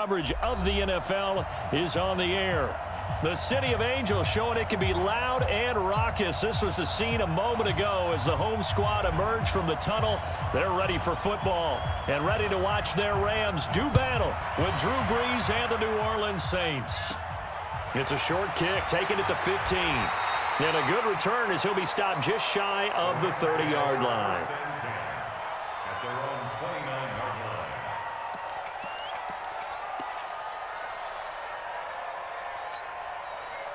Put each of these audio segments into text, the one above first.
Coverage of the NFL is on the air. The City of Angels showing it can be loud and raucous. This was the scene a moment ago as the home squad emerged from the tunnel. They're ready for football and ready to watch their Rams do battle with Drew Brees and the New Orleans Saints. It's a short kick, taking it to 15. And a good return as he'll be stopped just shy of the 30-yard line.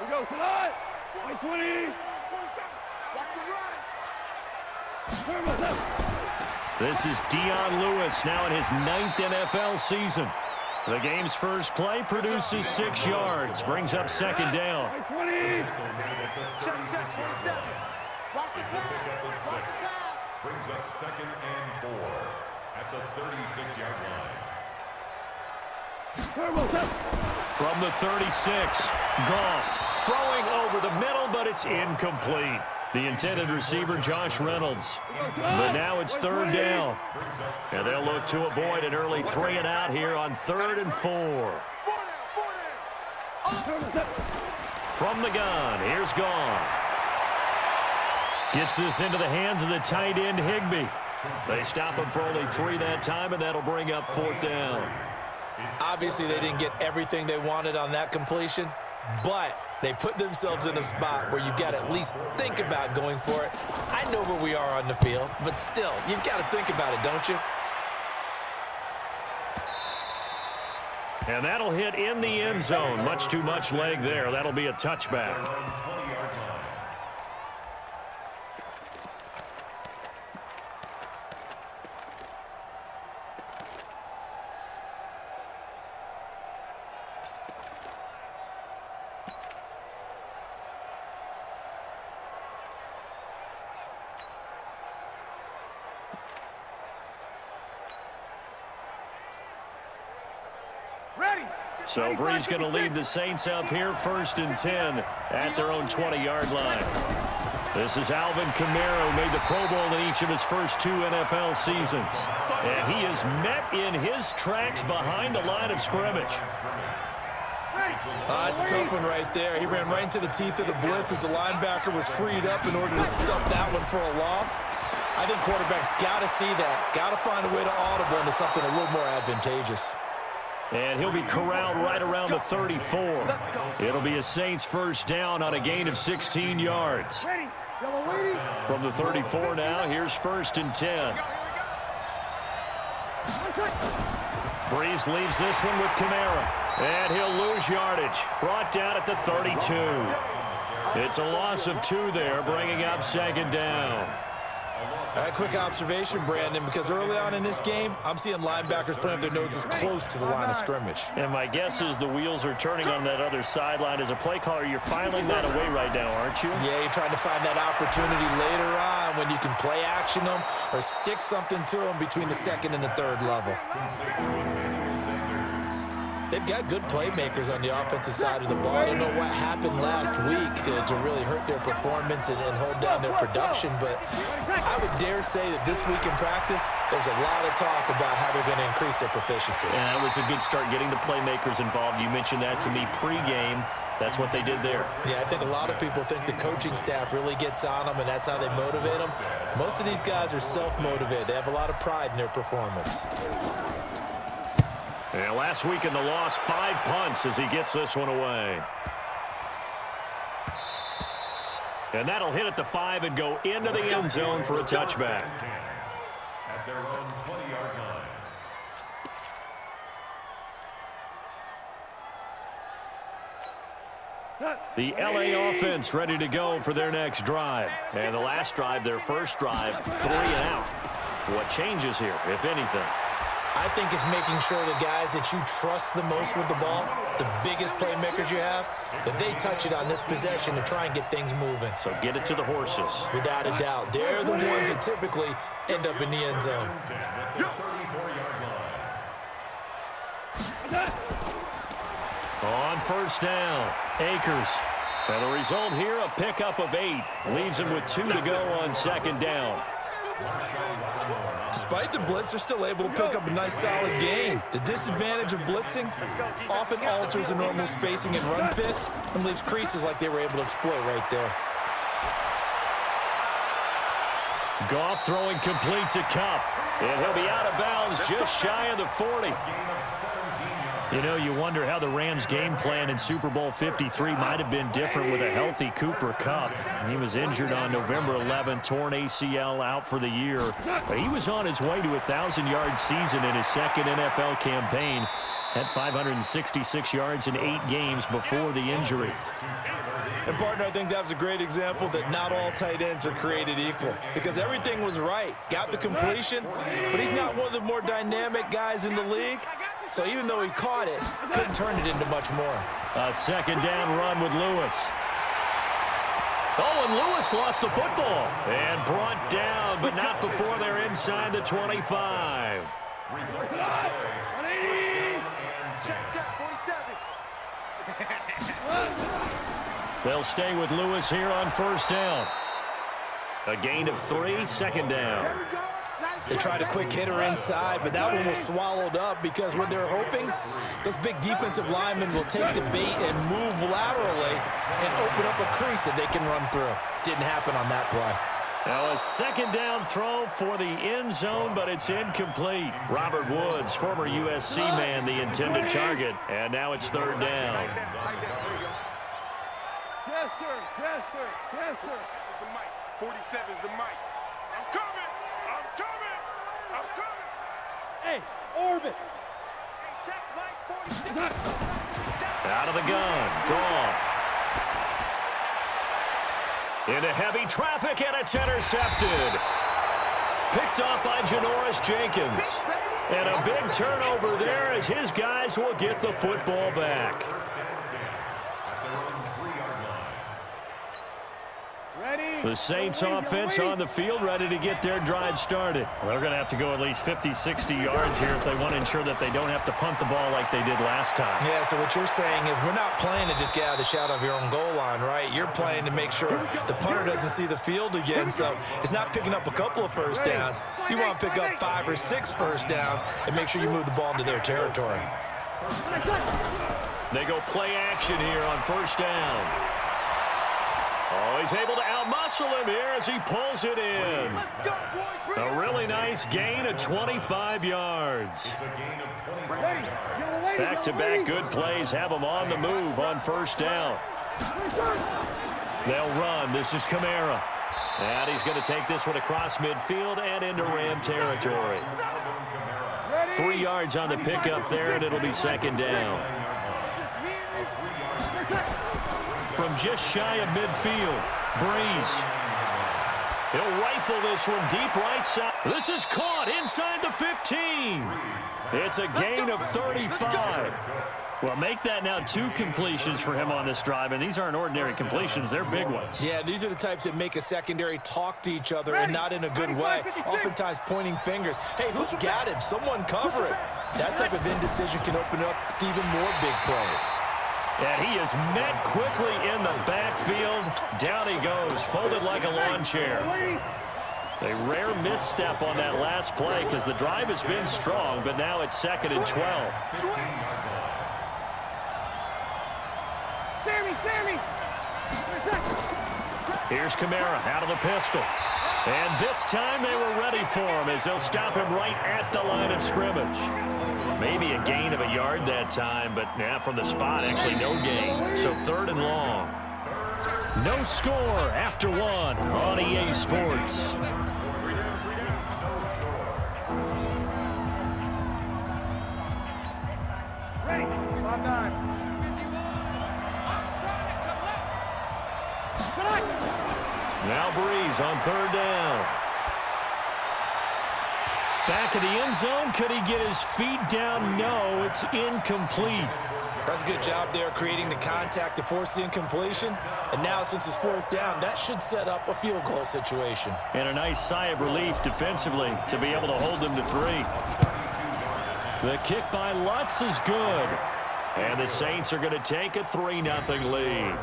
We go tonight. 20. This is Dion Lewis now in his 9th NFL season. The game's first play produces 6 yards, brings up second down. 20. Check. Watch the pass. Brings up second and 4 at the 36-yard line. From the 36, Goff throwing over the middle, but it's incomplete. The intended receiver, Josh Reynolds. But now it's third down. And they'll look to avoid an early 3 and out here on 3rd and 4. From the gun, here's Goff. Gets this into the hands of the tight end, Higbee. They stop him for only 3 that time, and that'll bring up 4th down. Obviously, they didn't get everything they wanted on that completion, but they put themselves in a spot where you've got to at least think about going for it. I know where we are on the field, but still, you've got to think about it, don't you? And that'll hit in the end zone. Much too much leg there. That'll be a touchback. So Brees going to lead the Saints up here, 1st and 10 at their own 20-yard line. This is Alvin Kamara, who made the Pro Bowl in each of his first 2 NFL seasons. And he is met in his tracks behind the line of scrimmage. That's a tough one right there. He ran right into the teeth of the blitz as the linebacker was freed up in order to stop that one for a loss. I think quarterbacks got to see that, got to find a way to audible into something a little more advantageous. And he'll be corralled right around the 34. It'll be a Saints first down on a gain of 16 yards. From the 34 now, here's 1st and 10. Brees leaves this one with Kamara. And he'll lose yardage. Brought down at the 32. It's a loss of 2 there, bringing up 2nd down. A quick observation, Brandon, because early on in this game, I'm seeing linebackers putting their noses close to the line of scrimmage. And my guess is the wheels are turning on that other sideline. As a play caller, you're filing that away right now, aren't you? Yeah, you're trying to find that opportunity later on when you can play action them or stick something to them between the 2nd and the 3rd level. They've got good playmakers on the offensive side of the ball. I don't know what happened last week to really hurt their performance and hold down their production, but I would dare say that this week in practice, there's a lot of talk about how they're going to increase their proficiency. And that was a good start getting the playmakers involved. You mentioned that to me pregame. That's what they did there. Yeah, I think a lot of people think the coaching staff really gets on them, and that's how they motivate them. Most of these guys are self-motivated. They have a lot of pride in their performance. Yeah, last week in the loss, 5 punts as he gets this one away. And that'll hit at the 5 and go into the end zone for a touchback. At their own 20-yard line. The LA offense ready to go for their next drive. And the last drive, their first drive, 3 and out. What changes here, if anything? I think it's making sure the guys that you trust the most with the ball, the biggest playmakers you have, that they touch it on this possession to try and get things moving. So get it to the horses. Without a doubt. They're the ones that typically end up in the end zone. On 1st down, Akers. And the result here, a pickup of 8. Leaves him with 2 to go on 2nd down. Despite the blitz, they're still able to pick up a nice solid gain. The disadvantage of blitzing often alters the normal spacing and run fits and leaves creases like they were able to exploit right there. Goff throwing complete to Kupp. And he'll be out of bounds just shy of the 40. You know, you wonder how the Rams' game plan in Super Bowl 53 might have been different with a healthy Cooper Kupp. He was injured on November 11th, torn ACL, out for the year. But he was on his way to a 1,000-yard season in his second NFL campaign. Had 566 yards in 8 games before the injury. And, partner, I think that was a great example that not all tight ends are created equal, because everything was right. Got the completion, but he's not one of the more dynamic guys in the league. So even though he caught it, couldn't turn it into much more. A second down run with Lewis. Oh, and Lewis lost the football and brought down, but not before they're inside the 25. They'll stay with Lewis here on first down. A gain of 3, second down. They tried a quick hitter inside, but that one was swallowed up because what they're hoping, those big defensive linemen will take the bait and move laterally and open up a crease that they can run through. Didn't happen on that play. Now a second down throw for the end zone, but it's incomplete. Robert Woods, former USC man, the intended target, and now it's third down. Chester. It's the mic. 47 is the mic. I'm coming. Hey, orbit. Hey, check mic 46. Out of the gun, Goff. Into heavy traffic, and it's intercepted. Picked off by Janoris Jenkins. And a big turnover there as his guys will get the football back. The Saints offense on the field, ready to get their drive started. Well, they're going to have to go at least 50, 60 yards here if they want to ensure that they don't have to punt the ball like they did last time. Yeah, so what you're saying is we're not playing to just get out of the shadow of your own goal line, right? You're playing to make sure the punter doesn't see the field again, so it's not picking up a couple of first downs. You want to pick up 5 or 6 first downs and make sure you move the ball into their territory. They go play action here on first down. Oh, he's able to outmuscle him here as he pulls it in. A really nice gain of 25 yards. Back-to-back good plays have them on the move on first down. They'll run. This is Kamara. And he's going to take this one across midfield and into Ram territory. 3 yards on the pickup there, and it'll be second down. From just shy of midfield, Breeze. He'll rifle this one deep right side. This is caught inside the 15. It's a gain of 35. Well, make that now 2 completions for him on this drive, and these aren't ordinary completions. They're big ones. Yeah, these are the types that make a secondary talk to each other and not in a good way, oftentimes pointing fingers. Hey, who's got him? Someone cover it. That type of indecision can open up to even more big plays. And he is met quickly in the backfield. Down he goes, folded like a lawn chair. A rare misstep on that last play because the drive has been strong, but now it's 2nd and 12. Sammy! Here's Kamara out of the pistol. And this time they were ready for him as they'll stop him right at the line of scrimmage. Maybe a gain of a yard that time, but now from the spot, actually no gain. So 3rd and long. No score after 1 on EA Sports. Ready. 5-9. Now Breeze on 3rd down. Back of the end zone. Could he get his feet down? No, it's incomplete. That's a good job there creating the contact to force the incompletion. And now since it's 4th down, that should set up a field goal situation. And a nice sigh of relief defensively to be able to hold them to 3. The kick by Lutz is good. And the Saints are going to take a 3-0 lead.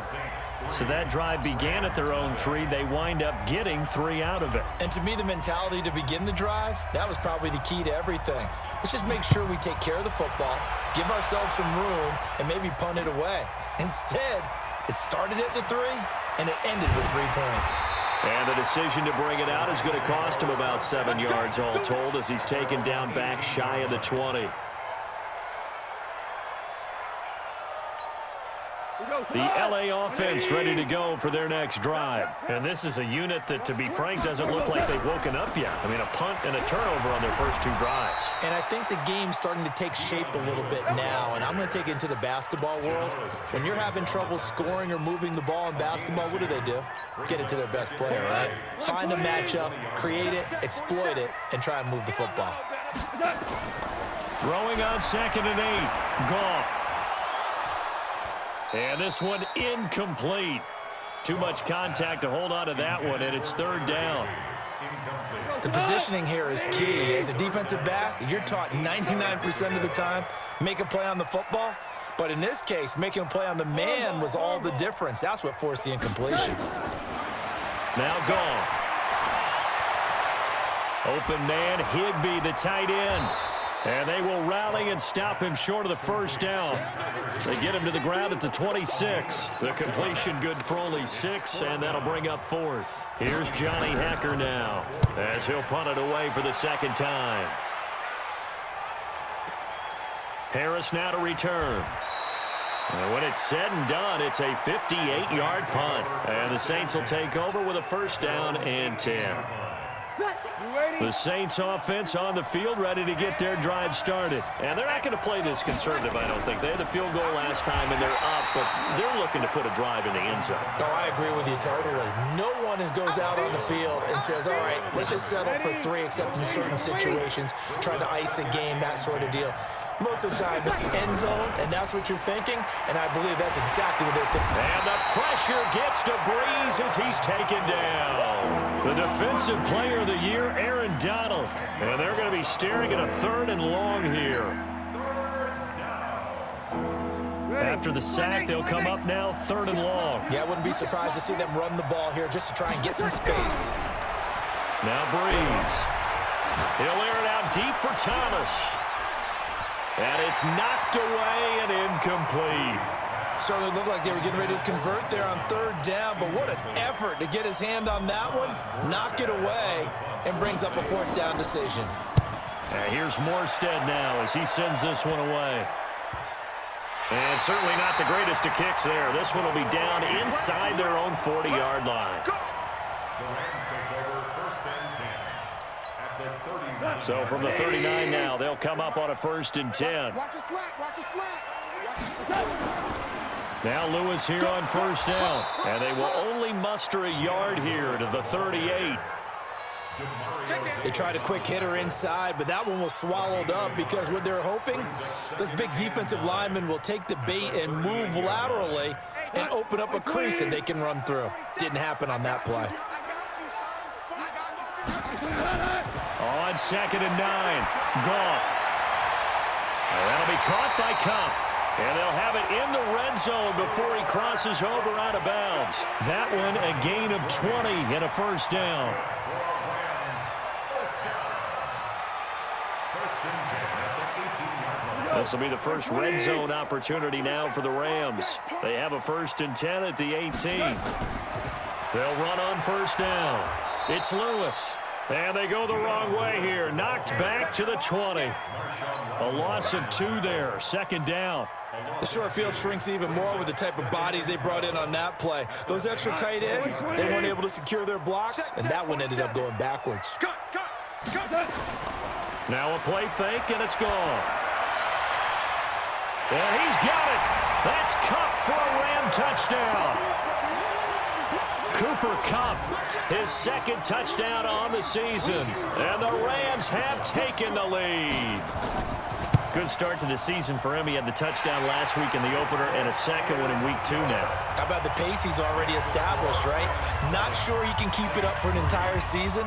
So that drive began at their own 3. They wind up getting 3 out of it. And to me, the mentality to begin the drive, that was probably the key to everything. Let's just make sure we take care of the football, give ourselves some room, and maybe punt it away. Instead, it started at the 3, and it ended with 3 points. And the decision to bring it out is going to cost him about 7 yards all told as he's taken down back shy of the 20. The LA offense ready to go for their next drive. And this is a unit that, to be frank, doesn't look like they've woken up yet. I mean, a punt and a turnover on their first 2 drives. And I think the game's starting to take shape a little bit now, and I'm going to take it into the basketball world. When you're having trouble scoring or moving the ball in basketball, what do? Get it to their best player, right? Find a matchup, create it, exploit it, and try and move the football. Throwing on 2nd and 8. Goff. And this one incomplete. Too much contact to hold on to that one, and it's 3rd down. The positioning here is key. As a defensive back, you're taught 99% of the time, make a play on the football. But in this case, making a play on the man was all the difference. That's what forced the incompletion. Now Goff. Open man, Higbee, the tight end. And they will rally and stop him short of the 1st down. They get him to the ground at the 26. The completion good for only 6, and that'll bring up 4th. Here's Johnny Hekker now as he'll punt it away for the 2nd time. Harris now to return. And when it's said and done, it's a 58-yard punt. And the Saints will take over with a 1st down and 10. The Saints offense on the field ready to get their drive started. And they're not going to play this conservative, I don't think. They had the field goal last time, and they're up, but they're looking to put a drive in the end zone. Oh, I agree with you totally. No one goes out on the field and says, all right, let's just settle for 3 except in certain situations, trying to ice a game, that sort of deal. Most of the time, it's end zone, and that's what you're thinking, and I believe that's exactly what they're thinking. And the pressure gets to Breeze as he's taken down. The Defensive Player of the Year, Aaron Donald. And they're going to be staring at a 3rd and long here. After the sack, they'll come up now 3rd and long. Yeah, I wouldn't be surprised to see them run the ball here just to try and get some space. Now Breeze. He'll air it out deep for Thomas. And it's knocked away and incomplete. Certainly looked like they were getting ready to convert there on 3rd down, but what an effort to get his hand on that one, knock it away, and brings up a 4th down decision. And here's Morstead now as he sends this one away. And certainly not the greatest of kicks there. This one will be down inside their own 40-yard line. So from the 39 now, they'll come up on a 1st and 10. Watch your slack, watch your slack. Now Lewis here on 1st down. And they will only muster a yard here to the 38. They tried a quick hitter inside, but that one was swallowed up because what they're hoping, those big defensive linemen will take the bait and move laterally and open up a crease that they can run through. Didn't happen on that play. On 2nd and 9, Goff. And that'll be caught by Cup. And they'll have it in the red zone before he crosses over out of bounds. That one a gain of 20 and a 1st down. This will be the first red zone opportunity now for the Rams. They have a 1st and 10 at the 18. They'll run on 1st down. It's Lewis. And they go the wrong way here. Knocked back to the 20. A loss of 2 there. 2nd down. The short field shrinks even more with the type of bodies they brought in on that play. Those extra tight ends, they weren't able to secure their blocks, and that one ended up going backwards. Now a play fake, and it's gone. And he's got it. That's Kupp for a Ram touchdown. Cooper Kupp, his 2nd touchdown on the season. And the Rams have taken the lead. Good start to the season for him. He had the touchdown last week in the opener and a 2nd one in week 2 now. How about the pace he's already established, right? Not sure he can keep it up for an entire season,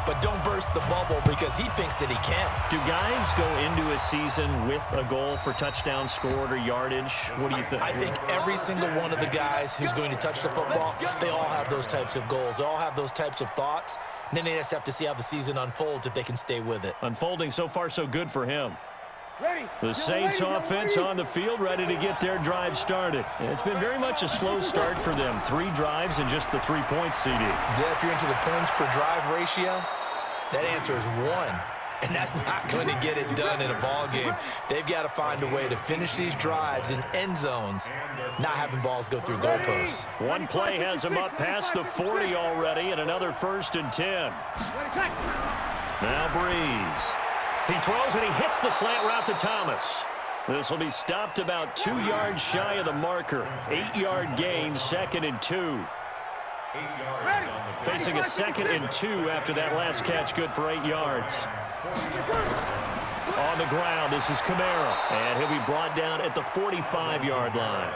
but don't burst the bubble because he thinks that he can. Do guys go into a season with a goal for touchdowns scored or yardage? What do you think? I think every single one of the guys who's going to touch the football, they all have those types of goals. They all have those types of thoughts. And then they just have to see how the season unfolds if they can stay with it. Unfolding so far so good for him. Ready. The Saints offense on the field, ready to get their drive started. It's been very much a slow start for them. 3 drives and just the 3 points, CD. Yeah, if you're into the points per drive ratio, that answer is 1. And that's not going to get it done in a ball game. They've got to find a way to finish these drives in end zones, not having balls go through goalposts. One play has him up past the 40 already, and another 1st and 10. Now Breeze. He throws and he hits the slant route to Thomas. This will be stopped about 2 yards shy of the marker. 8-yard gain, 2nd and 2. Facing a 2nd and 2 after that last catch, good for 8 yards. On the ground, this is Kamara, and he'll be brought down at the 45-yard line.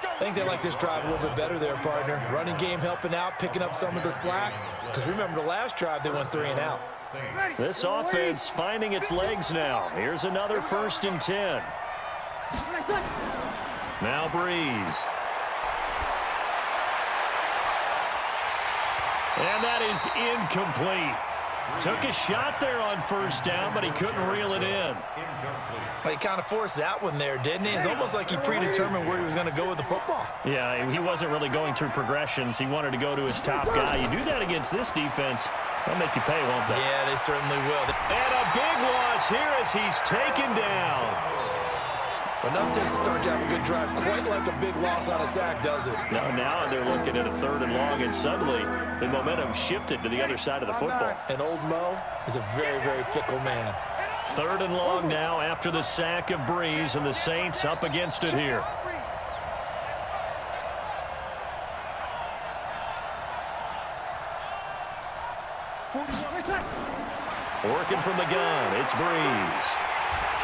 I think they like this drive a little bit better there, partner. Running game helping out, picking up some of the slack. Because remember, the last drive, they went 3 and out. This offense finding its legs now. Here's another 1st and 10. Now Breeze. And that is incomplete. Took a shot there on 1st down, but he couldn't reel it in. He kind of forced that one there, didn't he? It's almost like he predetermined where he was going to go with the football. Yeah, he wasn't really going through progressions. He wanted to go to his top guy. You do that against this defense, they'll make you pay, won't they? Yeah, they certainly will. And a big loss here as he's taken down. Enough to start to have a good drive, quite like a big loss on a sack, does it? Now they're looking at a 3rd and long, and suddenly the momentum shifted to the other side of the football. And old Mo is a very, very fickle man. 3rd and long now after the sack of Breeze, and the Saints up against it here. Working from the gun, it's Breeze.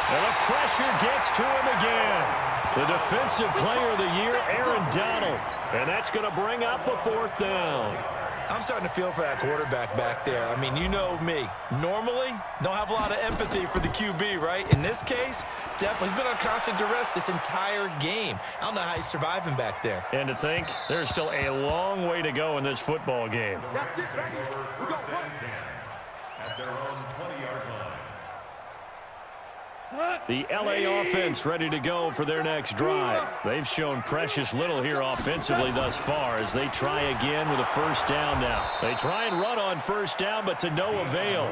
And the pressure gets to him again. The defensive player of the year, Aaron Donald. And that's going to bring up a 4th down. I'm starting to feel for that quarterback back there. I mean, you know me. Normally, don't have a lot of empathy for the QB, right? In this case, definitely. He's been on constant duress this entire game. I don't know how he's surviving back there. And to think, there's still a long way to go in this football game. That's it, ready? We go. At their own 20-yard line. The LA offense ready to go for their next drive. They've shown precious little here offensively thus far as they try again with a 1st down now. They try and run on 1st down, but to no avail.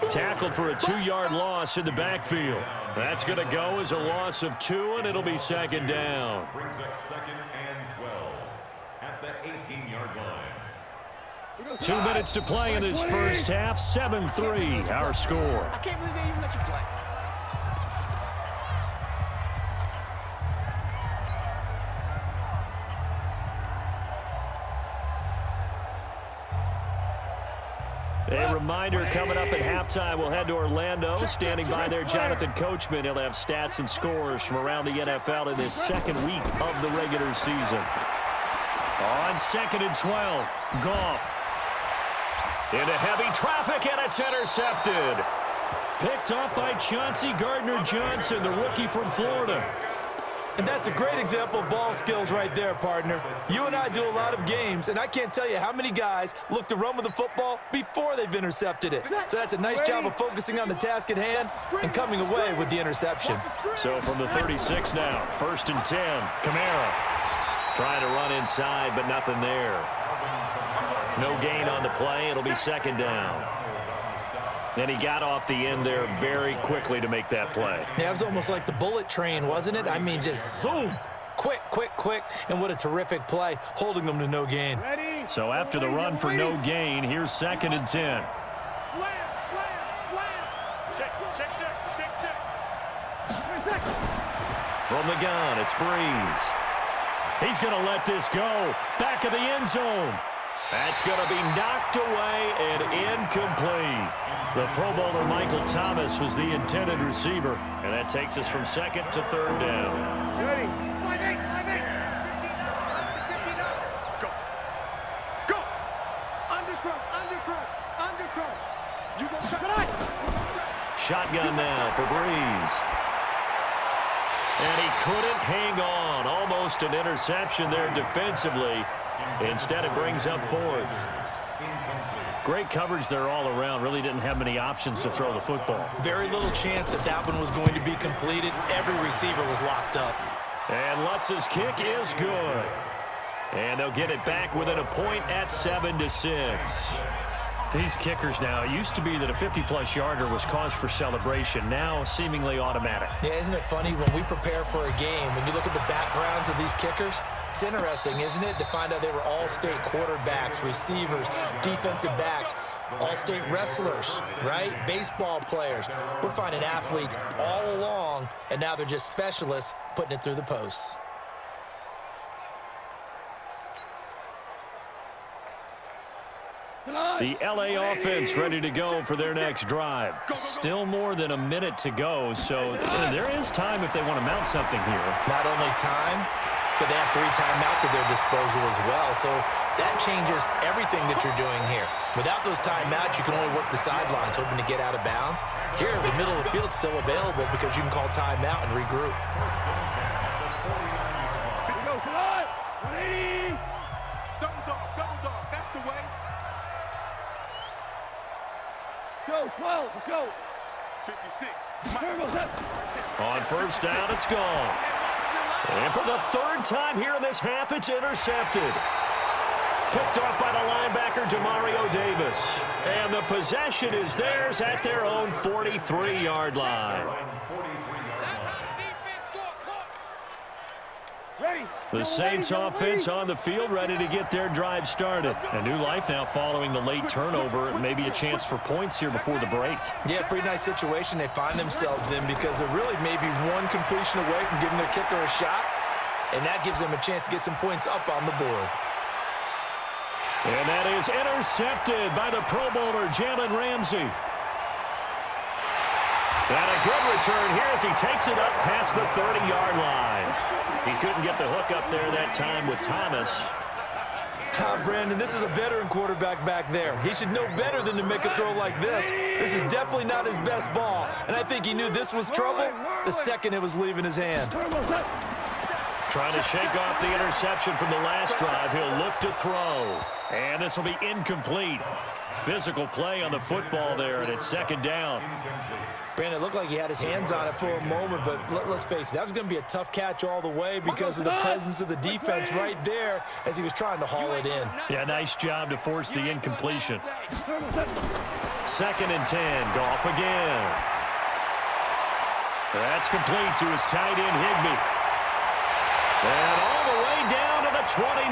Tackled for a 2-yard loss in the backfield. That's going to go as a loss of 2, and it'll be 2nd down. Brings up 2nd and 12 at the 18-yard line. 2 minutes to play in this first half. 7-3, our score. I can't believe they even let you play. A reminder coming up at halftime, we'll head to Orlando. Standing by there, Jonathan Coachman. He'll have stats and scores from around the NFL in this 2nd week of the regular season. On 2nd and 12, Goff. Into heavy traffic, and it's intercepted. Picked up by Chauncey Gardner-Johnson, the rookie from Florida. And that's a great example of ball skills right there, partner. You and I do a lot of games, and I can't tell you how many guys look to run with the football before they've intercepted it. So that's a nice job of focusing on the task at hand and coming away with the interception. So from the 36 now, 1st and 10, Kamara. Trying to run inside, but nothing there. No gain on the play. It'll be 2nd down. And he got off the end there very quickly to make that play. Yeah, it was almost like the bullet train, wasn't it? I mean, just zoom. Quick, quick, quick. And what a terrific play, holding them to no gain. Ready? So after the run for no gain, here's 2nd and 10. Slam, slam, slam. Check. From the gun, it's Breeze. He's going to let this go. Back of the end zone. That's going to be knocked away and incomplete. The Pro Bowler Michael Thomas was the intended receiver, and that takes us from 2nd to 3rd down. Ready? Go. Undercross. Shotgun now for Breeze. And he couldn't hang on. Almost an interception there defensively. Instead, it brings up fourth. Great coverage there all around. Really didn't have many options to throw the football. Very little chance that that one was going to be completed. Every receiver was locked up. And Lutz's kick is good. And they'll get it back within a point at 7-6. These kickers now, it used to be that a 50-plus yarder was cause for celebration. Now seemingly automatic. Yeah, isn't it funny when we prepare for a game, when you look at the backgrounds of these kickers, it's interesting, isn't it, to find out they were all-state quarterbacks, receivers, defensive backs, all-state wrestlers, right? Baseball players. We're finding athletes all along, and now they're just specialists putting it through the posts. The LA offense ready to go for their next drive. Still more than a minute to go, so there is time if they want to mount something here. Not only time, but they have 3 timeouts at their disposal as well, so that changes everything that you're doing here. Without those timeouts, you can only work the sidelines, hoping to get out of bounds. Here, the middle of the field is still available because you can call timeout and regroup. Go, 12, go. 56. On first down, it's gone. And for the 3rd time here in this half, it's intercepted. Picked off by the linebacker, Demario Davis. And the possession is theirs at their own 43-yard line. The Saints offense on the field, ready to get their drive started. A new life now following the late turnover. Maybe a chance for points here before the break. Yeah, pretty nice situation they find themselves in because they're really maybe one completion away from giving their kicker a shot, and that gives them a chance to get some points up on the board. And that is intercepted by the Pro Bowler, Jalen Ramsey. And a good return here as he takes it up past the 30-yard line. He couldn't get the hook up there that time with Thomas. Brandon, this is a veteran quarterback back there. He should know better than to make a throw like this. This is definitely not his best ball, and I think he knew this was trouble the second it was leaving his hand. Trying to shake off the interception from the last drive. He'll look to throw. And this will be incomplete. Physical play on the football there, and it's 2nd down. Brandon, it looked like he had his hands on it for a moment, but let's face it, that was going to be a tough catch all the way because of the presence of the defense right there as he was trying to haul it in. Yeah, nice job to force the incompletion. 2nd and 10, Goff again. That's complete to his tight end, Higbee. And all the way down to the 29.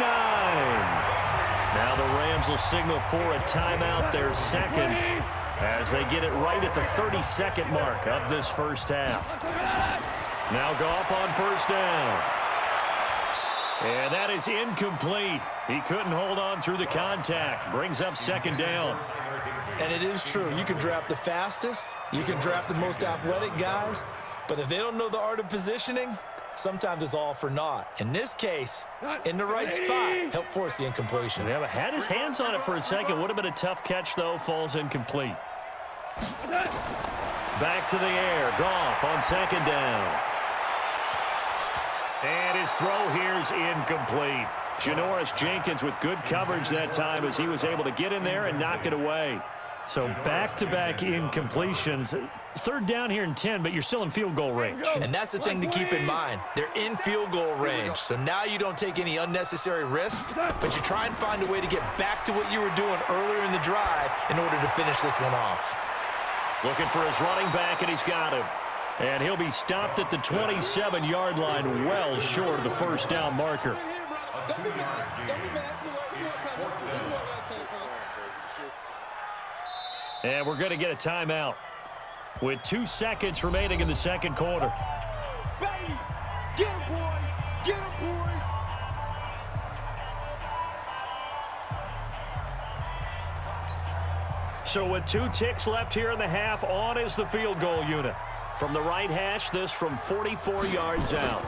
Now the Rams will signal for a timeout, their 2nd, as they get it right at the 32nd mark of this first half. Now Goff on first down. And that is incomplete. He couldn't hold on through the contact. Brings up 2nd down. And it is true. You can draft the fastest. You can draft the most athletic guys. But if they don't know the art of positioning, sometimes it's all for naught. In this case, in the right spot, helped force the incompletion. Yeah, but had his hands on it for a second. Would have been a tough catch, though. Falls incomplete. Back to the air. Goff on 2nd down. And his throw here's incomplete. Janoris Jenkins with good coverage that time as he was able to get in there and knock it away. So back-to-back incompletions. 3rd down here and 10, but you're still in field goal range. And that's the thing to keep in mind. They're in field goal range. So now you don't take any unnecessary risks, but you try and find a way to get back to what you were doing earlier in the drive in order to finish this one off. Looking for his running back, and he's got him. And he'll be stopped at the 27-yard line, well short of the first down marker. And we're going to get a timeout with 2 seconds remaining in the 2nd quarter. Baby, get him, boy. Get him, boy. So with 2 ticks left here in the half, on is the field goal unit. From the right hash, this from 44 yards out.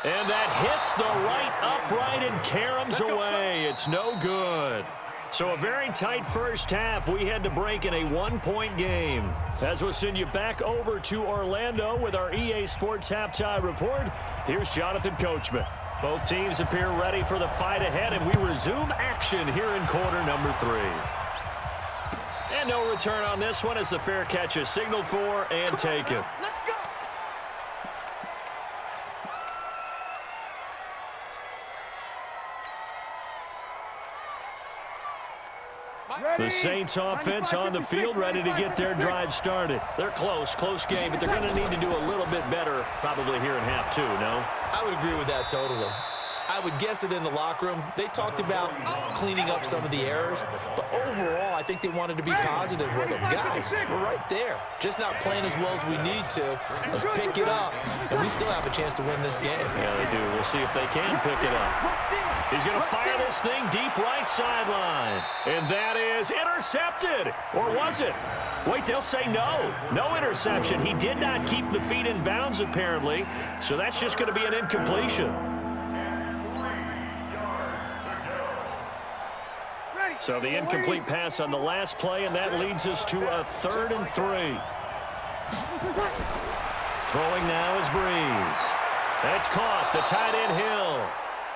And that hits the right upright and caroms away. It's no good. So a very tight first half. We had to break in a one-point game. As we'll send you back over to Orlando with our EA Sports Halftime Report, here's Jonathan Coachman. Both teams appear ready for the fight ahead, and we resume action here in quarter number 3. And no return on this one as the fair catch is signaled for and taken. The Saints offense on the field, ready to get their drive started. They're close game, but they're going to need to do a little bit better probably here in half 2, no? I would agree with that totally. I would guess it in the locker room. They talked about cleaning up some of the errors, but overall, I think they wanted to be positive with them. Guys, we're right there. Just not playing as well as we need to. Let's pick it up, and we still have a chance to win this game. Yeah, they do. We'll see if they can pick it up. He's going to fire this thing deep right sideline. And that is intercepted. Or was it? Wait, they'll say no. No interception. He did not keep the feet in bounds, apparently. So that's just going to be an incompletion. So the incomplete pass on the last play, and that leads us to a 3rd and 3. Throwing now is Breeze. That's caught. The tight end Hill.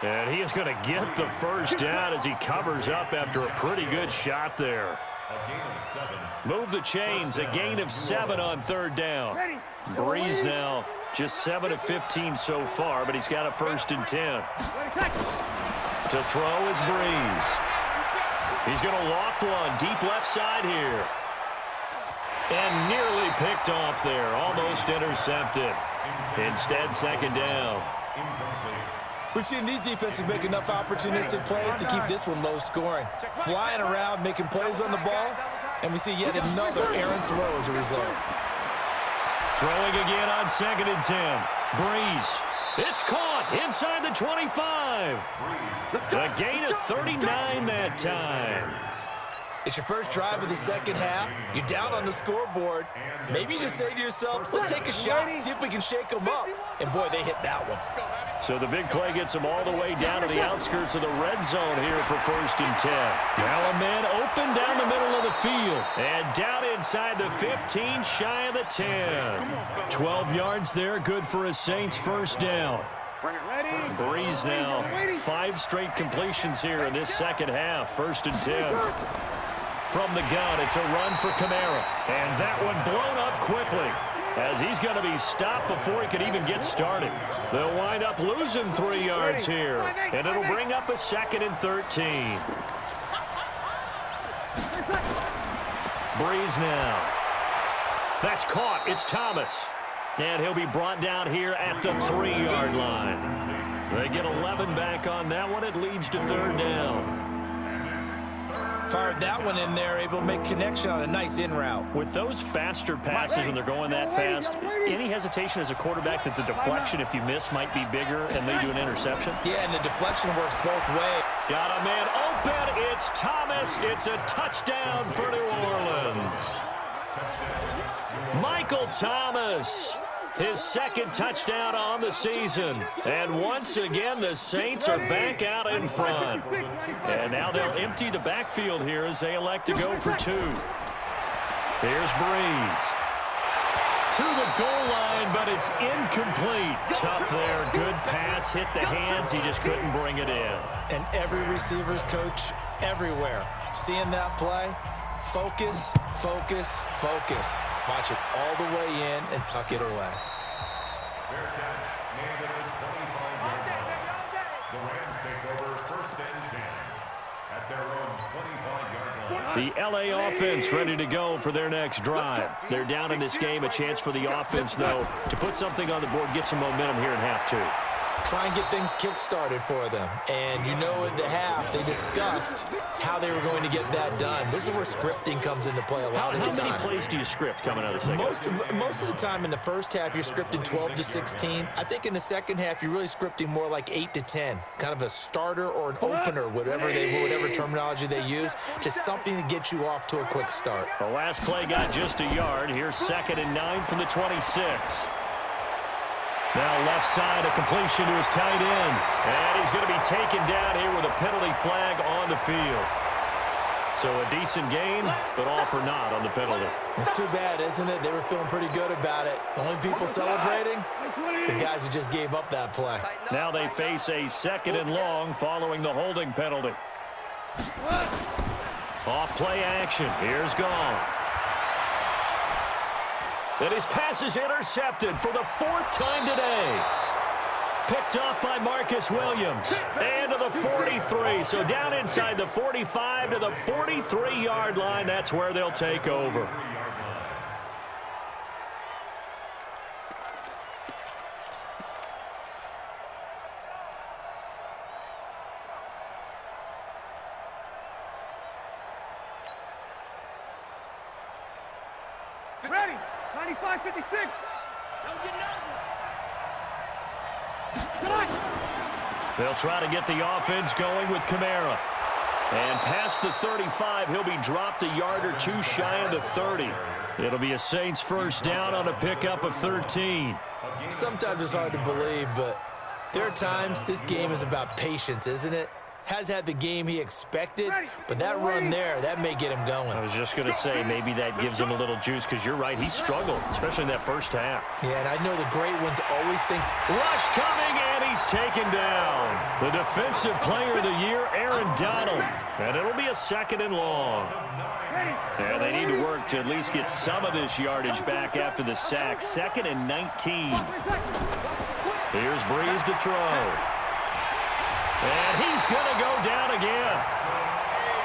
And he is going to get the first down as he covers up after a pretty good shot there. A gain of 7. Move the chains. A gain of 7 on 3rd down. Breeze now just 7 of 15 so far, but he's got a 1st and 10. To throw is Breeze. He's going to loft one deep left side here. And nearly picked off there. Almost intercepted. Instead, 2nd down. We've seen these defenses make enough opportunistic plays to keep this one low scoring. Flying around, making plays on the ball, and we see yet another errant throw as a result. Throwing again on 2nd and 10. Breeze. It's caught inside the 25. A gain of 39 that time. It's your first drive of the second half. You're down on the scoreboard. Maybe you just say to yourself, let's take a shot, see if we can shake them up. And, boy, they hit that one. So the big play gets them all the way down to the outskirts of the red zone here for 1st and 10. Now a man open down the middle of the field. And down inside the 15, shy of the 10. 12 yards there, good for a Saints 1st down. Breeze now, 5 straight completions here in this second half. 1st and 10. From the gun, it's a run for Kamara. And that one blown up quickly as he's going to be stopped before he could even get started. They'll wind up losing 3 yards here, and it'll bring up a 2nd and 13. Breeze now. That's caught. It's Thomas. And he'll be brought down here at the 3-yard line. They get 11 back on that one. It leads to 3rd down. Fired that one in there, able to make connection on a nice in route. With those faster passes and they're going that fast, any hesitation as a quarterback that the deflection, if you miss, might be bigger and lead to an interception? Yeah, and the deflection works both ways. Got a man open. It's Thomas. It's a touchdown for New Orleans. Michael Thomas. His 2nd touchdown on the season. And once again, the Saints are back out in front. And now they'll empty the backfield here as they elect to go for 2. Here's Breeze. To the goal line, but it's incomplete. Tough there. Good pass. Hit the hands. He just couldn't bring it in. And every receiver's coach everywhere. Seeing that play, focus, focus, focus. Watch it all the way in and tuck it away. Fair catch, made at the 25-yard line. The Rams take over 1st and 10 at their own 25-yard line. The LA offense ready to go for their next drive. They're down in this game. A chance for the offense, though, to put something on the board, get some momentum here in half 2. Try and get things kick-started for them. And you know at the half, they discussed how they were going to get that done. This is where scripting comes into play a lot of the time. How many plays do you script coming out of the second half? Most of the time in the first half, you're scripting 12 to 16. I think in the second half, you're really scripting more like 8 to 10. Kind of a starter or an opener, whatever terminology they use. Just something to get you off to a quick start. The last play got just a yard. Here's 2nd and 9 from the 26. Now left side, a completion to his tight end. And he's going to be taken down here with a penalty flag on the field. So a decent game, but all for naught on the penalty. It's too bad, isn't it? They were feeling pretty good about it. The only people celebrating, the guys who just gave up that play. Now they face a 2nd and long following the holding penalty. Off play action. Here's Goff. And his pass is intercepted for the 4th time today. Picked off by Marcus Williams. And to the 43. So down inside the 45 to the 43-yard line. That's where they'll take over. Ready. 95-56. Don't get nervous. They'll try to get the offense going with Kamara. And past the 35, he'll be dropped a yard or two shy of the 30. It'll be a Saints first down on a pickup of 13. Sometimes it's hard to believe, but there are times this game is about patience, isn't it? Has had the game he expected, but that run there, that may get him going. I was just going to say, maybe that gives him a little juice, because you're right, he struggled, especially in that first half. Yeah, and I know the great ones always think... Rush coming, and he's taken down. The defensive player of the year, Aaron Donald. And it'll be a 2nd and long. And they need to work to at least get some of this yardage back after the sack. 2nd and 19. Here's Breeze to throw. And he's going to go down again.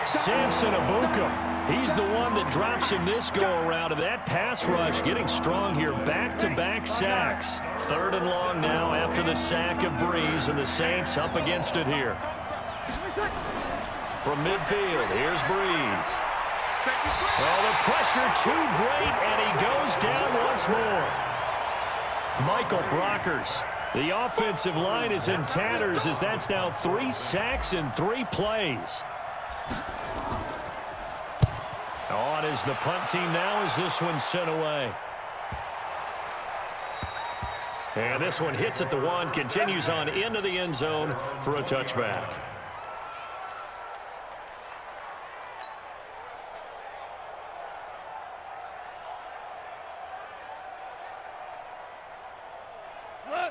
Samson Abuka. He's the one that drops him this go-around. And that pass rush getting strong here. Back-to-back sacks. 3rd and long now after the sack of Breeze. And the Saints up against it here. From midfield, here's Breeze. Oh, the pressure too great, and he goes down once more. Michael Brockers. The offensive line is in tatters as that's now 3 sacks in 3 plays. On is the punt team now as this one's sent away. And this one hits at the 1, continues on into the end zone for a touchback.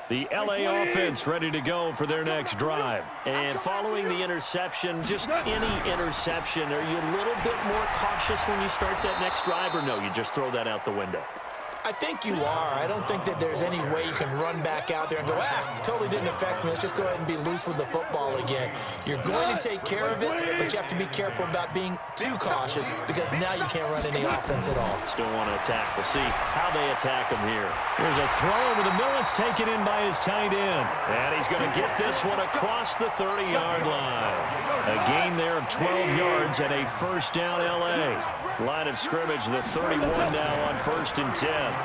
The LA offense ready to go for their next drive. And following the interception, just any interception, are you a little bit more cautious when you start that next drive, or no, you just throw that out the window? I think you are. I don't think that there's any way you can run back out there and go, totally didn't affect me. Let's just go ahead and be loose with the football again. You're going to take care of it, but you have to be careful about being too cautious because now you can't run any offense at all. Still want to attack. We'll see how they attack him here. Here's a throw over the middle. It's taken in by his tight end. And he's going to get this one across the 30-yard line. A gain there of 12 yards and a first down LA. Line of scrimmage, the 31 now on 1st and 10.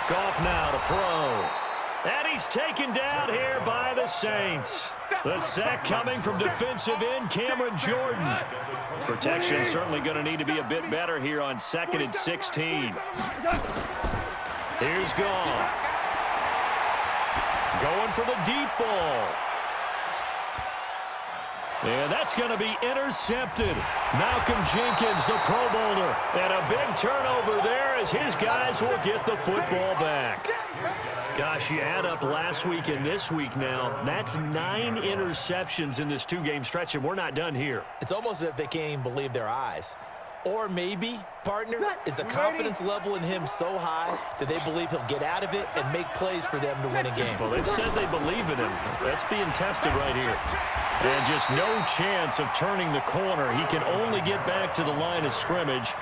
Goff now to throw. And he's taken down here by the Saints. The sack coming from defensive end Cameron Jordan. Protection certainly going to need to be a bit better here on 2nd and 16. Here's Goff. Going for the deep ball. And that's going to be intercepted. Malcolm Jenkins, the Pro Bowler. And a big turnover there as his guys will get the football back. Gosh, you add up last week and this week now. That's 9 interceptions in this 2-game stretch, and we're not done here. It's almost as if they can't even believe their eyes. Or maybe, partner, is the confidence level in him so high that they believe he'll get out of it and make plays for them to win a game. Well, they've said they believe in him. That's being tested right here. And just no chance of turning the corner. He can only get back to the line of scrimmage.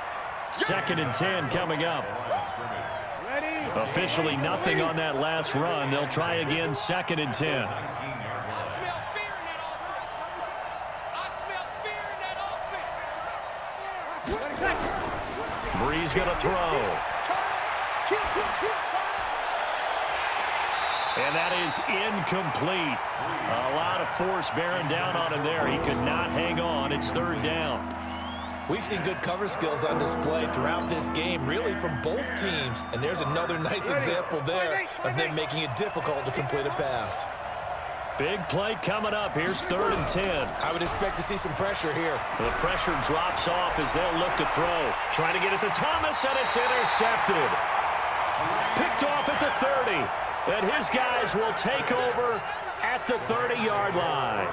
2nd and 10 coming up. Officially nothing on that last run. They'll try again 2nd and 10. Breeze going to throw. And that is incomplete. A lot of force bearing down on him there. He could not hang on. It's 3rd down. We've seen good cover skills on display throughout this game, really from both teams. And there's another nice example there of them making it difficult to complete a pass. Big play coming up. Here's 3rd and 10. I would expect to see some pressure here. The pressure drops off as they'll look to throw. Trying to get it to Thomas, and it's intercepted. Picked off at the 30. And his guys will take over at the 30-yard line.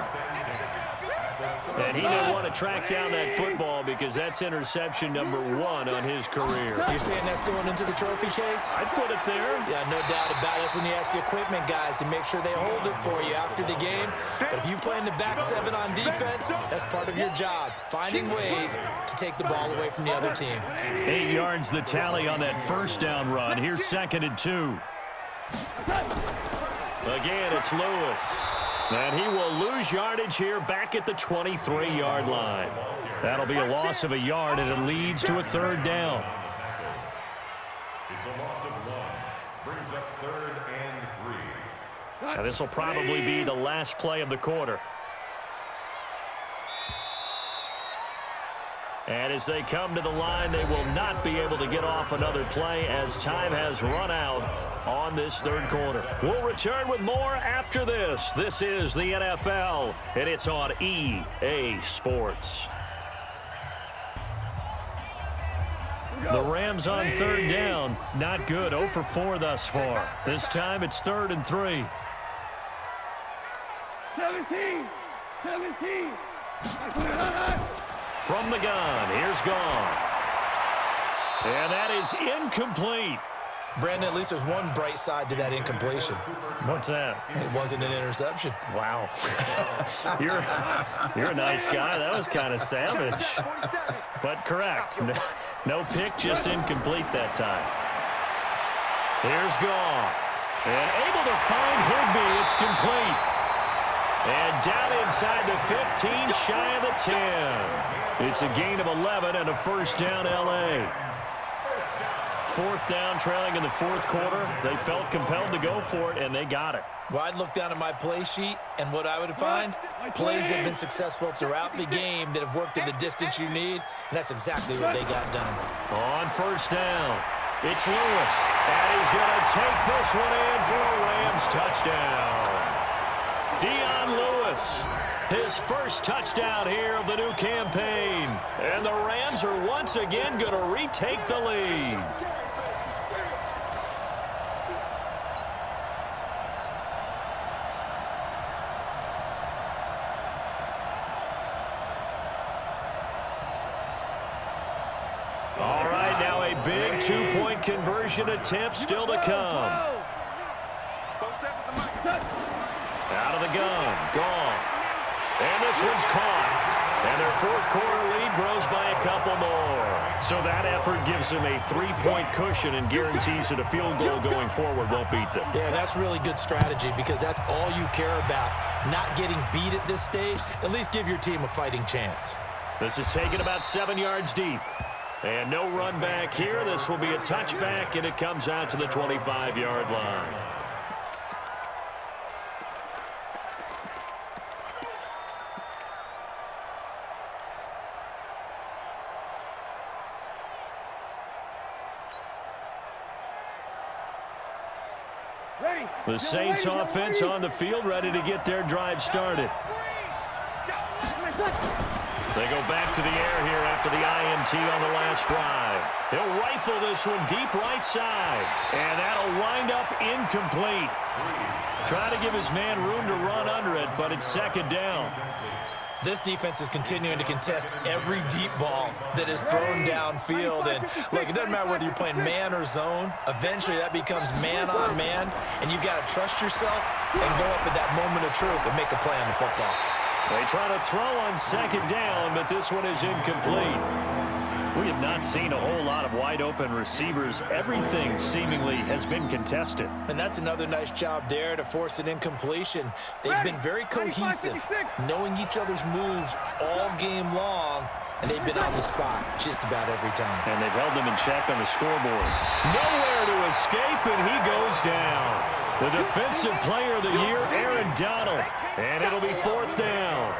And he didn't want to track down that football because that's interception number 1 on his career. You're saying that's going into the trophy case? I'd put it there. Yeah, no doubt about it. That's when you ask the equipment guys to make sure they hold it for you after the game. But if you play in the back 7 on defense, that's part of your job, finding ways to take the ball away from the other team. 8 yards the tally on that first down run. Here's 2nd and 2. Again, it's Lewis. And he will lose yardage here back at the 23-yard line. That'll be a loss of a yard, and it leads to a 3rd down. It's a loss of 1. Brings up 3rd and 3. Now, this will probably be the last play of the quarter. And as they come to the line, they will not be able to get off another play as time has run out on this 3rd quarter. We'll return with more after this. This is the NFL, and it's on EA Sports. The Rams on 3rd down. Not good. 0 for 4 thus far. This time it's 3rd and 3. 17. From the gun, here's Goff. And that is incomplete. Brandon, at least there's one bright side to that incompletion. What's that? It wasn't an interception. Wow. You're a nice guy. That was kind of savage. But correct. No pick, just incomplete that time. Here's Goff. And able to find Higbee. It's complete. And down inside the 15, shy of the 10. It's a gain of 11 and a 1st down, L.A. 4th down, trailing in the 4th quarter. They felt compelled to go for it, and they got it. Well, I'd look down at my play sheet, and what I would find, plays that have been successful throughout the game that have worked in the distance you need, and that's exactly what they got done. On 1st down, it's Lewis. And he's going to take this one in for a Rams touchdown. Dion Lewis, his first touchdown here of the new campaign. And the Rams are once again going to retake the lead. All right, now a big 2-point conversion attempt still to come. Out of the gun, Goff. And this one's caught. And their 4th quarter lead grows by a couple more. So that effort gives them a 3-point cushion and guarantees that a field goal going forward won't beat them. Yeah, that's really good strategy because that's all you care about. Not getting beat at this stage, at least give your team a fighting chance. This is taken about 7 yards deep. And no run back here. This will be a touchback, and it comes out to the 25-yard line. The Saints offense on the field, ready to get their drive started. They go back to the air here after the INT on the last drive. He'll rifle this one deep right side. And that'll wind up incomplete. Trying to give his man room to run under it, but it's 2nd down. This defense is continuing to contest every deep ball that is thrown downfield. And look, it doesn't matter whether you're playing man or zone. Eventually, that becomes man on man. And you got to trust yourself and go up at that moment of truth and make a play on the football. They try to throw on 2nd down, but this one is incomplete. We have not seen a whole lot of wide-open receivers. Everything seemingly has been contested. And that's another nice job there to force an incompletion. They've been very cohesive, knowing each other's moves all game long, and they've been on the spot just about every time. And they've held them in check on the scoreboard. Nowhere to escape, and he goes down. The defensive player of the year, Aaron Donald. And it'll be 4th down.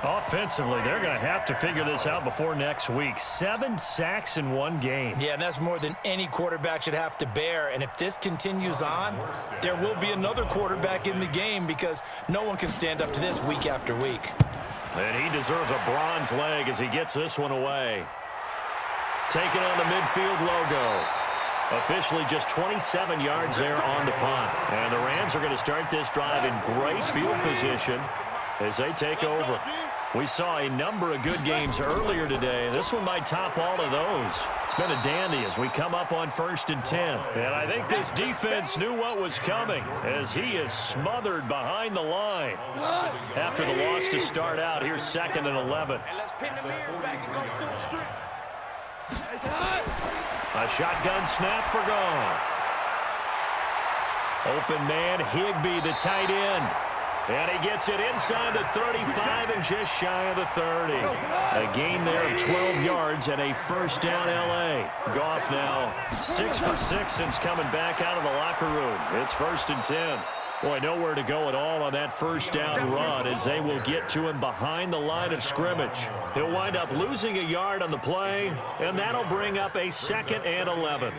Offensively, they're going to have to figure this out before next week. 7 sacks in one game. Yeah, and that's more than any quarterback should have to bear. And if this continues on, there will be another quarterback in the game because no one can stand up to this week after week. And he deserves a bronze leg as he gets this one away. Taking on the midfield logo. Officially just 27 yards there on the punt. And the Rams are going to start this drive in great field position as they take over. We saw a number of good games earlier today. This one might top all of those. It's been a dandy as we come up on 1st and 10. And I think this defense knew what was coming as he is smothered behind the line. After the loss to start out, here's 2nd and 11. And let's pin the mirrors back and go full strength. A shotgun snap for Goff. Open man, Higbee, the tight end. And he gets it inside the 35 and just shy of the 30. A gain there of 12 yards and a first down L.A. Goff now 6 for 6 since coming back out of the locker room. It's 1st and 10. Boy, nowhere to go at all on that first down run as they will get to him behind the line of scrimmage. He'll wind up losing a yard on the play, and that'll bring up a 2nd and 11.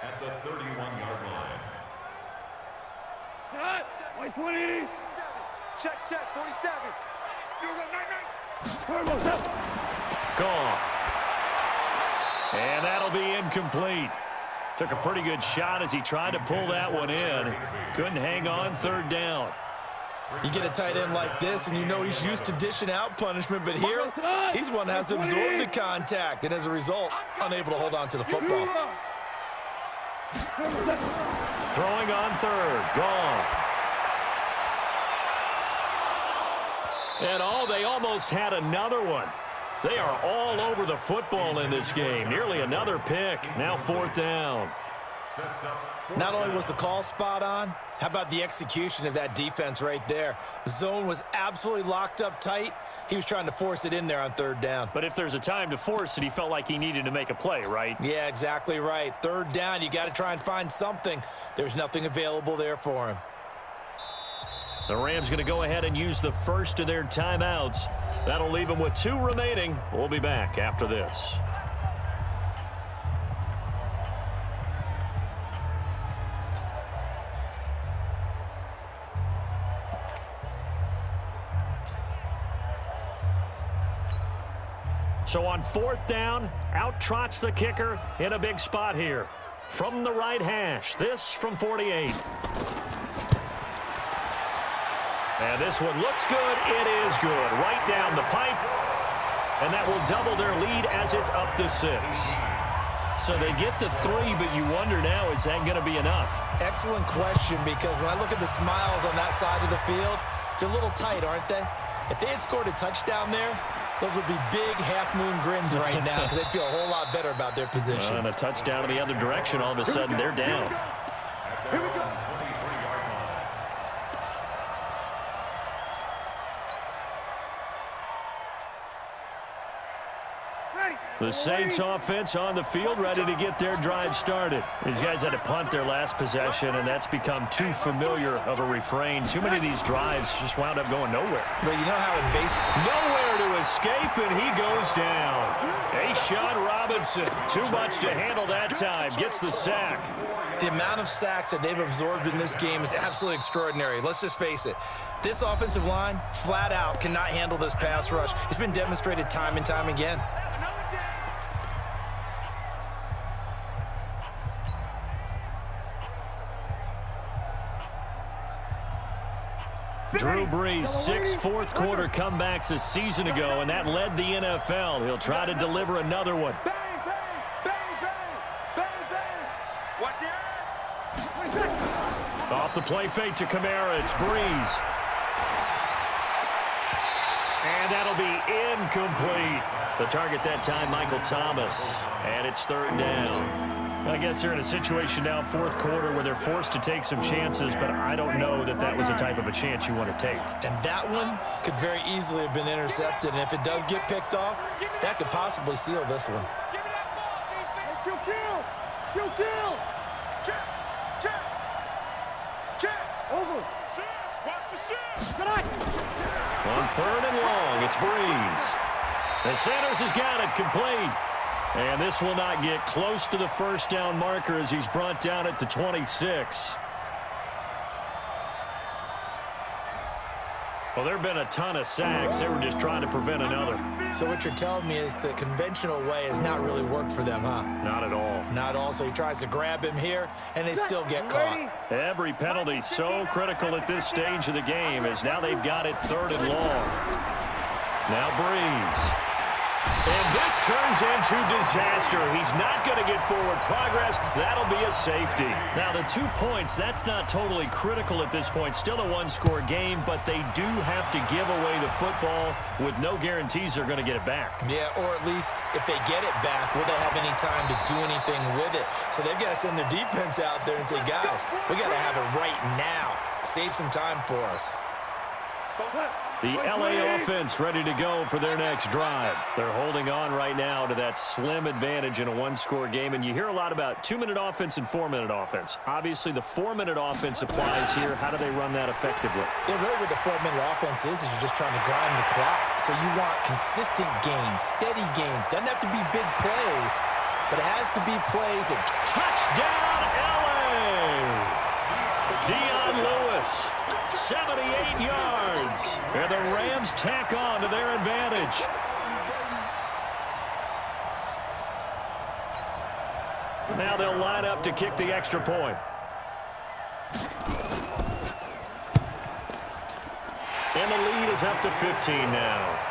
At the 31-yard line. Cut. 20. Check, 47. You go, 9. Gone. And that'll be incomplete. Took a pretty good shot as he tried to pull that one in. Couldn't hang on 3rd down. You get a tight end like this, and you know he's used to dishing out punishment, but here, he's one that has to absorb the contact, and as a result, unable to hold on to the football. Throwing on 3rd. Goff. And they almost had another one. They are all over the football in this game. Nearly another pick. Now 4th down. Not only was the call spot on, how about the execution of that defense right there? The zone was absolutely locked up tight. He was trying to force it in there on 3rd down. But if there's a time to force it, he felt like he needed to make a play, right? Yeah, exactly right. 3rd down, you got to try and find something. There's nothing available there for him. The Rams going to go ahead and use the first of their timeouts. That'll leave them with 2 remaining. We'll be back after this. So on 4th down, out trots the kicker in a big spot here. From the right hash, this from 48. And this one looks good. It is good. Right down the pipe. And that will double their lead as it's up to 6. So they get to 3, but you wonder now, is that going to be enough? Excellent question, because when I look at the smiles on that side of the field, they're a little tight, aren't they? If they had scored a touchdown there, those would be big half-moon grins right now because they'd feel a whole lot better about their position. And a touchdown in the other direction, all of a sudden they're down. Here we go. The Saints offense on the field, ready to get their drive started. These guys had to punt their last possession, and that's become too familiar of a refrain. Too many of these drives just wound up going nowhere. But you know how in baseball... Nowhere to escape, and he goes down. A'Shawn Robinson, too much to handle that time, gets the sack. The amount of sacks that they've absorbed in this game is absolutely extraordinary. Let's just face it. This offensive line, flat out, cannot handle this pass rush. It's been demonstrated time and time again. Drew Brees, 6 fourth-quarter comebacks a season ago, and that led the NFL. He'll try to deliver another one. Bang, bang, bang, bang, bang, bang. Watch it. Off the play fake to Kamara, it's Brees. And that'll be incomplete. The target that time, Michael Thomas. And it's 3rd down. I guess they're in a situation now, 4th quarter, where they're forced to take some chances, but I don't know that that was the type of a chance you want to take. And that one could very easily have been intercepted, and if it does get picked off, that could possibly seal this one. Give me that ball, defense. You kill. Check, check, check. Over. Watch the shot. On 3rd and long, long. It's Breeze. And Sanders has got it complete. And this will not get close to the first down marker as he's brought down at the 26. Well, there have been a ton of sacks. They were just trying to prevent another. So what you're telling me is the conventional way has not really worked for them, huh? Not at all. Not all. So he tries to grab him here, and they still get caught. Every penalty so critical at this stage of the game as now they've got it 3rd and long. Now Breeze. And this turns into disaster. He's not going to get forward progress. That'll be a safety. Now, the 2 points, that's not totally critical at this point. Still a one-score game, but they do have to give away the football with no guarantees they're going to get it back. Yeah, or at least if they get it back, will they have any time to do anything with it? So they've got to send their defense out there and say, guys, we got to have it right now. Save some time for us. The LA offense ready to go for their next drive. They're holding on right now to that slim advantage in a one-score game, and you hear a lot about 2-minute offense and 4-minute offense. Obviously, the 4-minute offense applies here. How do they run that effectively? Yeah, really what the 4-minute offense is you're just trying to grind the clock. So you want consistent gains, steady gains. Doesn't have to be big plays, but it has to be plays that... Touchdown, LA! Dion Lewis. 78 yards. And the Rams tack on to their advantage. Now they'll line up to kick the extra point. And the lead is up to 15 now.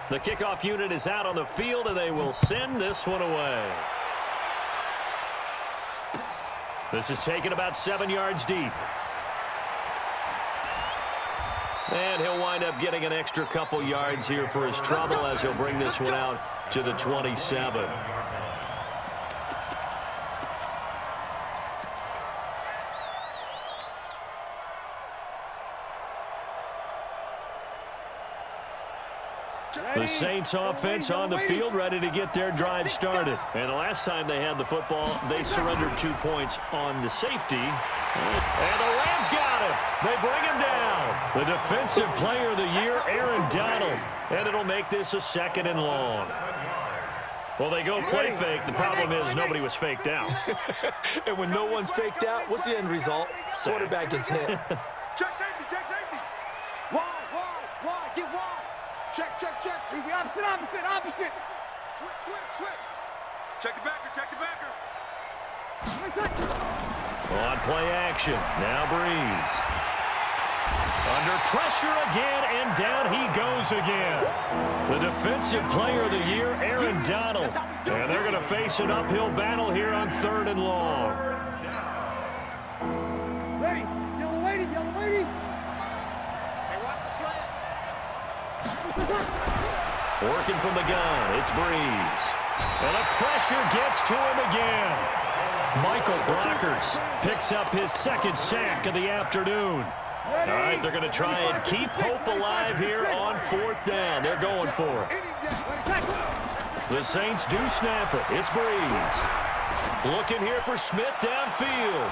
The kickoff unit is out on the field, and they will send this one away. This is taken about 7 yards deep. And he'll wind up getting an extra couple yards here for his trouble as he'll bring this one out to the 27. The Saints offense on the field ready to get their drive started. And the last time they had the football, they surrendered 2 points on the safety. And the Rams got him. They bring him down. The Defensive Player of the Year, Aaron Donald. And it'll make this a 2nd and long. Well, they go play fake. The problem is nobody was faked out. And when no one's faked out, what's the end result? Quarterback gets hit. Check safety, check safety. Wide, get wide. Check. Opposite. Switch. Check the backer. On play action. Now Breeze. Under pressure again, and down he goes again. The Defensive Player of the Year, Aaron Donald. And they're going to face an uphill battle here on 3rd and long. Lady. Hey, watch the slant. Working from the gun, it's Breeze. And the pressure gets to him again. Michael Brockers picks up his 2nd sack of the afternoon. All right, they're going to try and keep hope alive here on 4th down. They're going for it. The Saints do snap it. It's Breeze. Looking here for Smith downfield.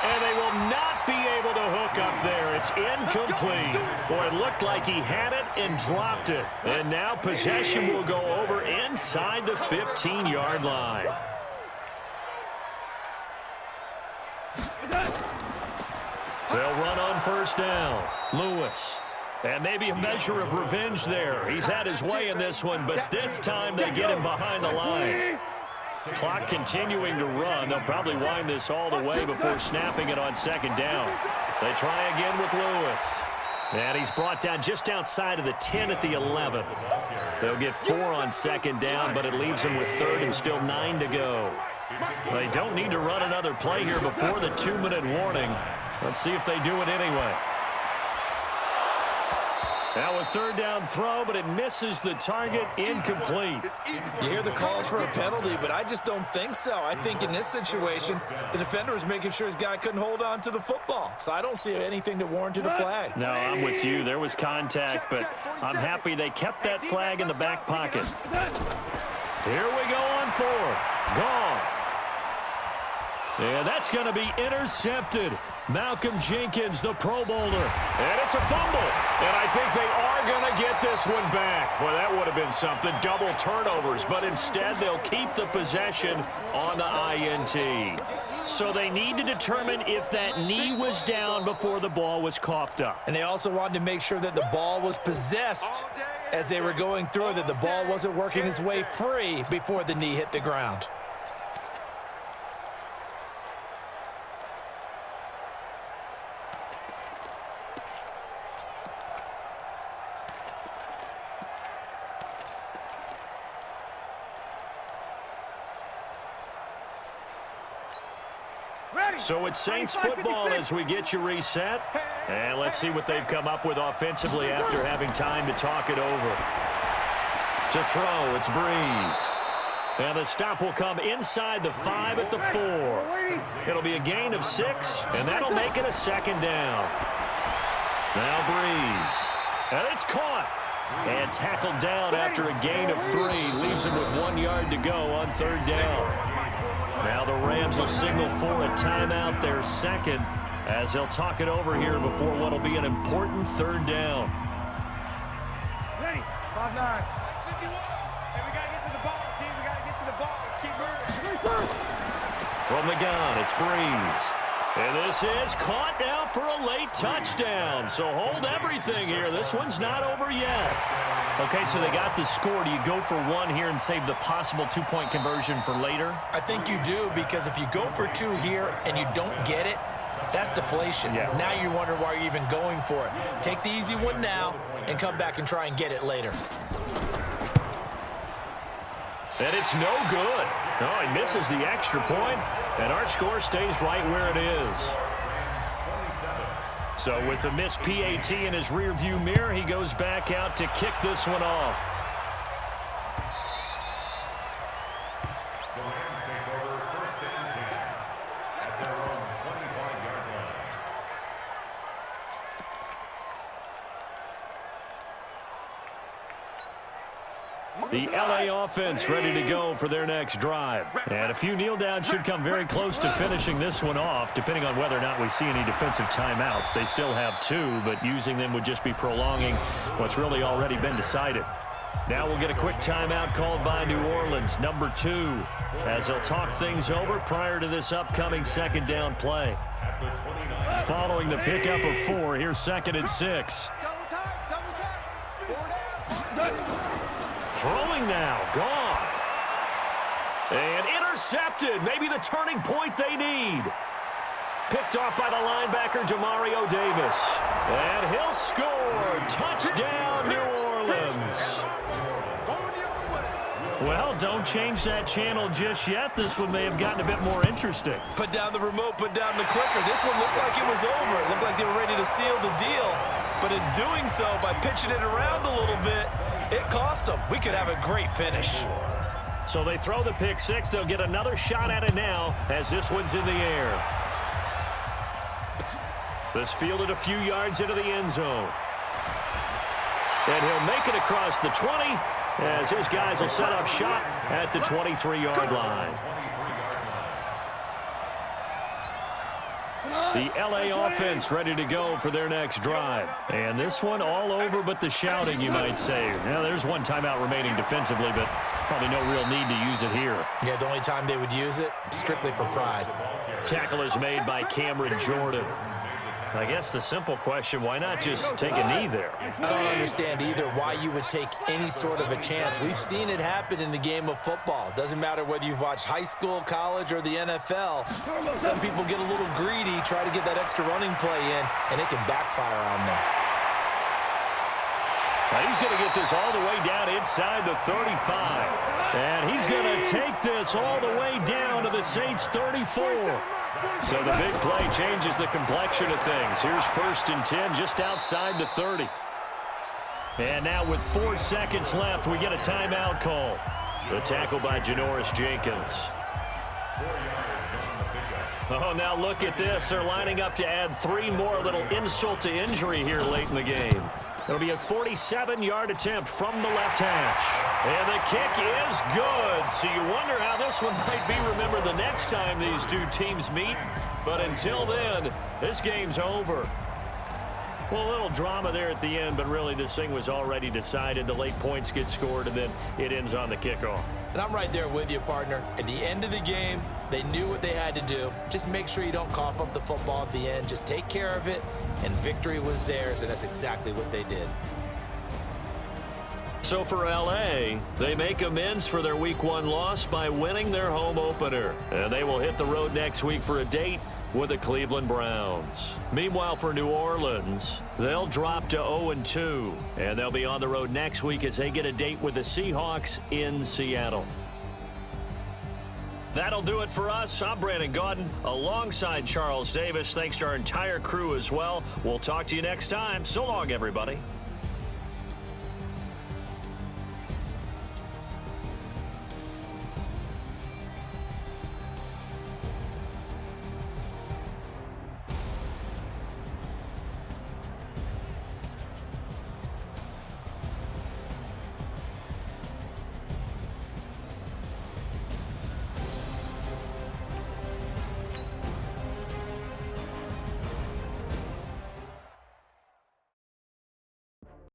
And they will not be able to hook up there. It's incomplete. Boy, it looked like he had it and dropped it. And now possession will go over inside the 15-yard line. They'll run on 1st down. Lewis. And maybe a measure of revenge there. He's had his way in this one, but this time they get him behind the line. Clock continuing to run. They'll probably wind this all the way before snapping it on 2nd down. They try again with Lewis. And he's brought down just outside of the 10 at the 11. They'll get 4 on 2nd down, but it leaves them with 3rd and still 9 to go. They don't need to run another play here before the 2-minute warning. Let's see if they do it anyway. Now a third down throw, but it misses the target, incomplete. You hear the calls for a penalty, but I just don't think so. I think in this situation, the defender was making sure his guy couldn't hold on to the football. So I don't see anything that warranted a flag. No, I'm with you. There was contact, but I'm happy they kept that flag in the back pocket. Here we go on fourth. Goff. And that's going to be intercepted. Malcolm Jenkins, the Pro Bowler. And it's a fumble. And I think they are going to get this one back. Well, that would have been something. Double turnovers. But instead, they'll keep the possession on the INT. So they need to determine if that knee was down before the ball was coughed up. And they also wanted to make sure that the ball was possessed as they were going through, that the ball wasn't working its way free before the knee hit the ground. So it's Saints football as we get you reset. And let's see what they've come up with offensively after having time to talk it over. To throw, it's Breeze. And the stop will come inside the 5 at the 4. It'll be a gain of 6, and that'll make it a second down. Now Breeze. And it's caught. And tackled down after a gain of 3. Leaves him with 1 yard to go on third down. Now the Rams will signal for a timeout, their second, as they'll talk it over here before what will be an important third down. Ready? 5-9. 51. Hey, we got to get to the ball, team. We got to get to the ball. Let's keep moving. From the gun, it's Breeze. And this is caught now for a late touchdown. So hold everything here. This one's not over yet. Okay, so they got the score. Do you go for 1 here and save the possible 2-point conversion for later? I think you do, because if you go for 2 here and you don't get it, that's deflation. Yeah. Now you wonder why you're even going for it. Take the easy one now and come back and try and get it later. And it's no good. Oh, he misses the extra point, and our score stays right where it is. So with the missed PAT in his rearview mirror, he goes back out to kick this one off. The Rams take over first and 10 at their own 25-yard line. The LA offense ready to go for their next drive. And a few kneel downs should come very close to finishing this one off, depending on whether or not we see any defensive timeouts. They still have 2, but using them would just be prolonging what's really already been decided. Now we'll get a quick timeout called by New Orleans, number 2, as they'll talk things over prior to this upcoming second down play. Following the pickup of 4, here's 2nd and 6. Throwing now, Goff. And intercepted, maybe the turning point they need. Picked off by the linebacker, Demario Davis. And he'll score. Touchdown, New Orleans. Well, don't change that channel just yet. This one may have gotten a bit more interesting. Put down the remote, put down the clicker. This one looked like it was over. It looked like they were ready to seal the deal. But in doing so, by pitching it around a little bit, it cost them. We could have a great finish. So they throw the pick 6. They'll get another shot at it now as this one's in the air. This fielded a few yards into the end zone. And he'll make it across the 20 as his guys will set up shop at the 23-yard line. The LA offense ready to go for their next drive. And this one all over but the shouting, you might say. Now, there's one timeout remaining defensively, but probably no real need to use it here. Yeah, the only time they would use it, strictly for pride. Tackle is made by Cameron Jordan. I guess the simple question, why not just take a knee there? I don't understand either why you would take any sort of a chance. We've seen it happen in the game of football. Doesn't matter whether you've watched high school, college, or the NFL. Some people get a little greedy, try to get that extra running play in, and it can backfire on them. Now he's going to get this all the way down inside the 35. And he He's going to take this all the way down to the Saints' 34. So the big play changes the complexion of things. Here's 1st and 10 just outside the 30. And now with 4 seconds left, we get a timeout call. The tackle by Janoris Jenkins. Oh, now look at this. They're lining up to add 3 more, little insult to injury here late in the game. It'll be a 47-yard attempt from the left hash. And the kick is good. So you wonder how this one might be remembered the next time these two teams meet. But until then, this game's over. Well, a little drama there at the end, but really this thing was already decided. The late points get scored, and then it ends on the kickoff. And I'm right there with you, partner. At the end of the game, they knew what they had to do. Just make sure you don't cough up the football at the end. Just take care of it, and victory was theirs, and that's exactly what they did. So for L.A., they make amends for their Week 1 loss by winning their home opener. And they will hit the road next week for a date with the Cleveland Browns. Meanwhile, for New Orleans, they'll drop to 0-2, and they'll be on the road next week as they get a date with the Seahawks in Seattle. That'll do it for us. I'm Brandon Gaudin alongside Charles Davis. Thanks to our entire crew as well. We'll talk to you next time. So long, everybody.